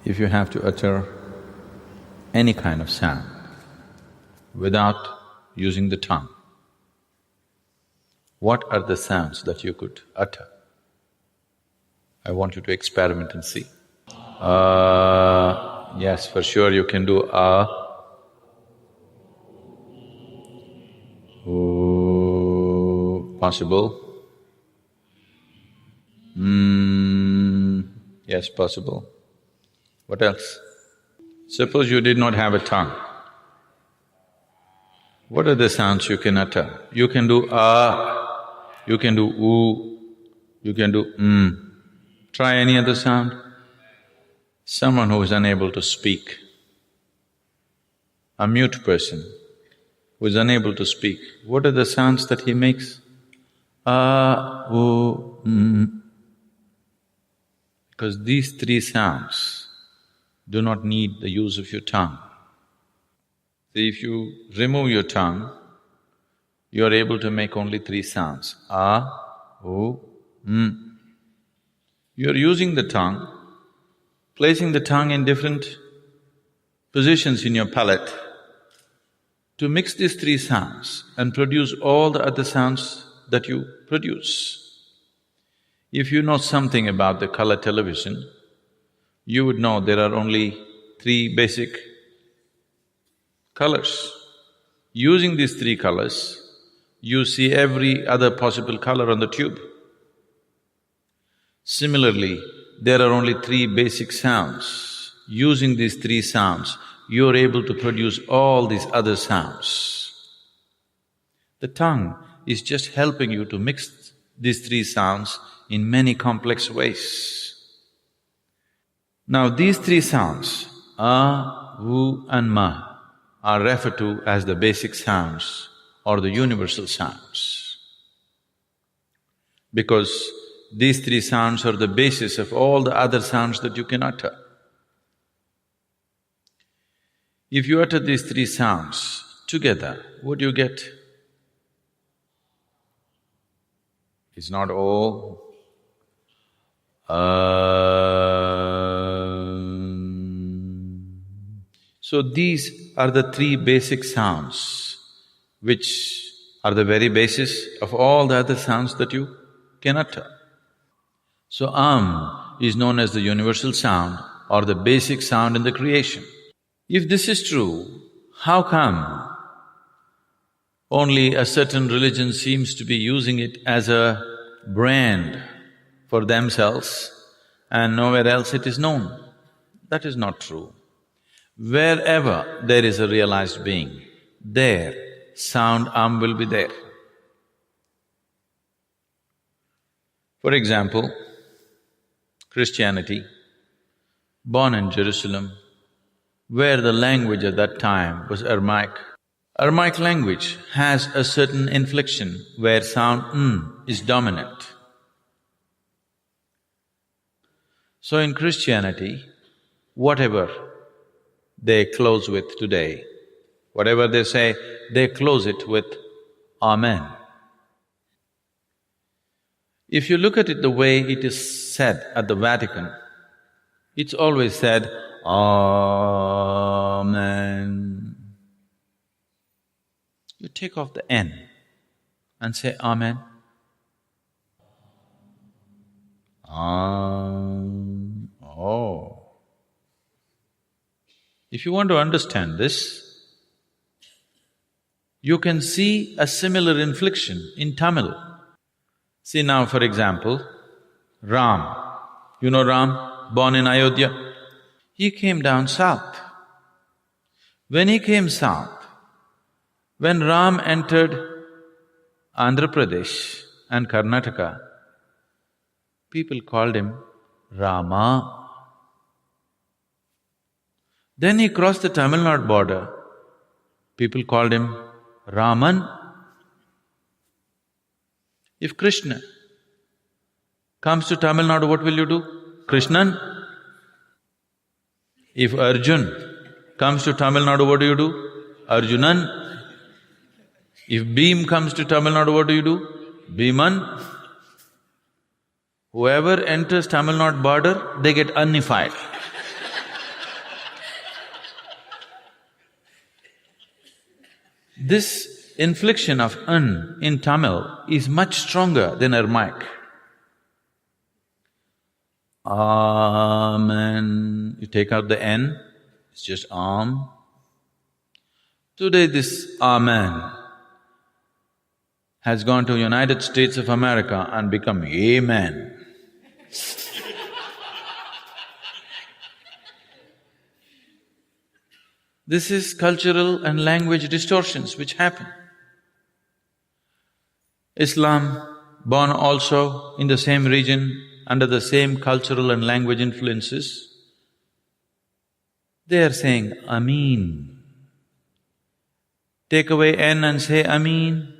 If you have to utter any kind of sound without using the tongue, what are the sounds that you could utter? I want you to experiment and see. Yes, for sure you can do possible. Yes, possible. What else? Suppose you did not have a tongue. What are the sounds you can utter? You can do you can do you can do Try any other sound. Someone who is unable to speak, a mute person who is unable to speak, what are the sounds that he makes? Because these three sounds do not need the use of your tongue. See, if you remove your tongue, you are able to make only three sounds, You are using the tongue, placing the tongue in different positions in your palate to mix these three sounds and produce all the other sounds that you produce. If you know something about the color television, you would know there are only three basic colors. Using these three colors, you see every other possible color on the tube. Similarly, there are only three basic sounds. Using these three sounds, you are able to produce all these other sounds. The tongue is just helping you to mix these three sounds in many complex ways. Now these three sounds, and ma, are referred to as the basic sounds or the universal sounds. Because these three sounds are the basis of all the other sounds that you can utter. If you utter these three sounds together, what do you get? It's not oh. So these are the three basic sounds which are the very basis of all the other sounds that you can utter. So is known as the universal sound or the basic sound in the creation. If this is true, how come only a certain religion seems to be using it as a brand for themselves and nowhere else it is known? That is not true. Wherever there is a realized being, there sound will be there. For example, Christianity, born in Jerusalem, where the language at that time was Aramaic. Aramaic language has a certain inflection where sound is dominant. So in Christianity, whatever they close with today, whatever they say, they close it with Amen. If you look at it the way it is said at the Vatican, it's always said, Amen. You take off the N and say Amen. Oh. If you want to understand this, you can see a similar inflection in Tamil. See now, for example, Ram. You know Ram, born in Ayodhya? He came down south. When he came south, when Ram entered Andhra Pradesh and Karnataka, people called him Rama. Then he crossed the Tamil Nadu border, people called him Raman. If Krishna comes to Tamil Nadu, what will you do? Krishnan. If Arjun comes to Tamil Nadu, what do you do? Arjunan. If Bhim comes to Tamil Nadu, what do you do? Bhiman. Whoever enters Tamil Nadu border, they get unified. This inflection of N in Tamil is much stronger than Aramaic. Amen. You take out the N, it's just Am. Today this Amen has gone to United States of America and become Amen. This is cultural and language distortions which happen. Islam, born also in the same region, under the same cultural and language influences, they are saying Ameen. Take away N and say Ameen.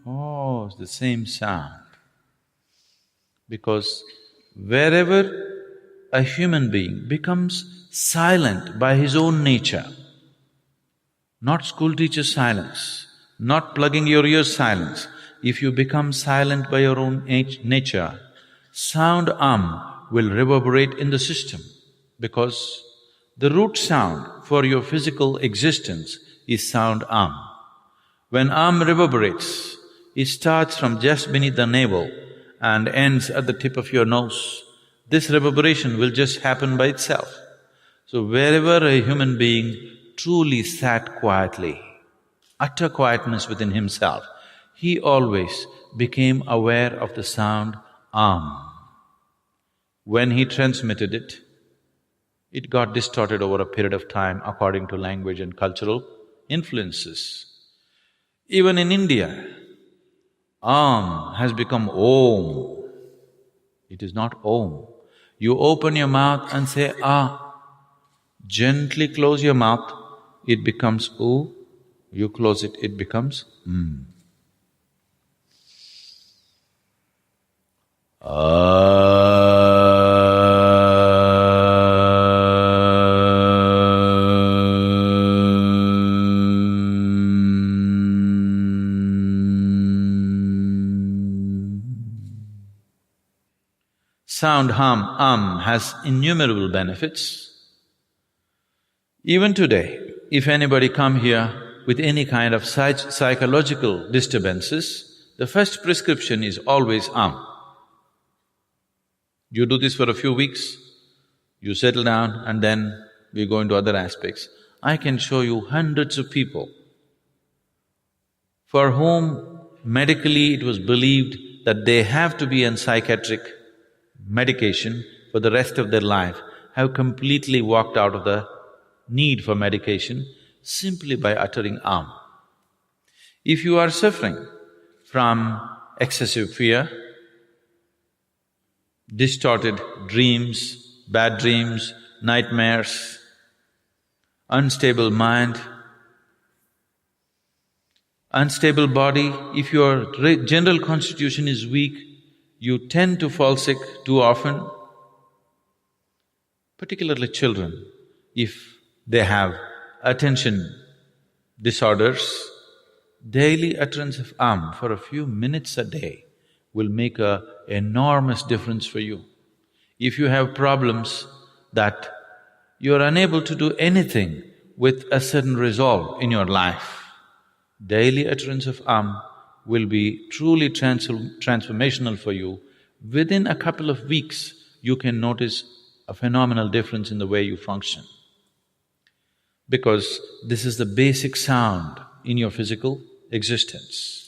Oh, it's the same sound. Because wherever a human being becomes silent by his own nature, not school teacher's silence, not plugging your ears silence, if you become silent by your own nature, sound will reverberate in the system, because the root sound for your physical existence is sound When reverberates, it starts from just beneath the navel and ends at the tip of your nose. This reverberation will just happen by itself. So wherever a human being truly sat quietly, utter quietness within himself, he always became aware of the sound When he transmitted it, it got distorted over a period of time according to language and cultural influences. Even in India, has become Om. It is not Om. You open your mouth and say Gently close your mouth, it becomes U. You close it, it becomes Sound has innumerable benefits. Even today, if anybody come here with any kind of psychological disturbances, the first prescription is always You do this for a few weeks, you settle down and then we go into other aspects. I can show you hundreds of people for whom medically it was believed that they have to be on psychiatric medication for the rest of their life, have completely walked out of the need for medication simply by uttering If you are suffering from excessive fear, distorted dreams, bad dreams, nightmares, unstable mind, unstable body, if your general constitution is weak, you tend to fall sick too often, particularly children, if they have attention disorders, daily utterance of for a few minutes a day will make an enormous difference for you. If you have problems that you are unable to do anything with a certain resolve in your life, daily utterance of will be truly transformational for you. Within a couple of weeks, you can notice a phenomenal difference in the way you function. Because this is the basic sound in your physical existence.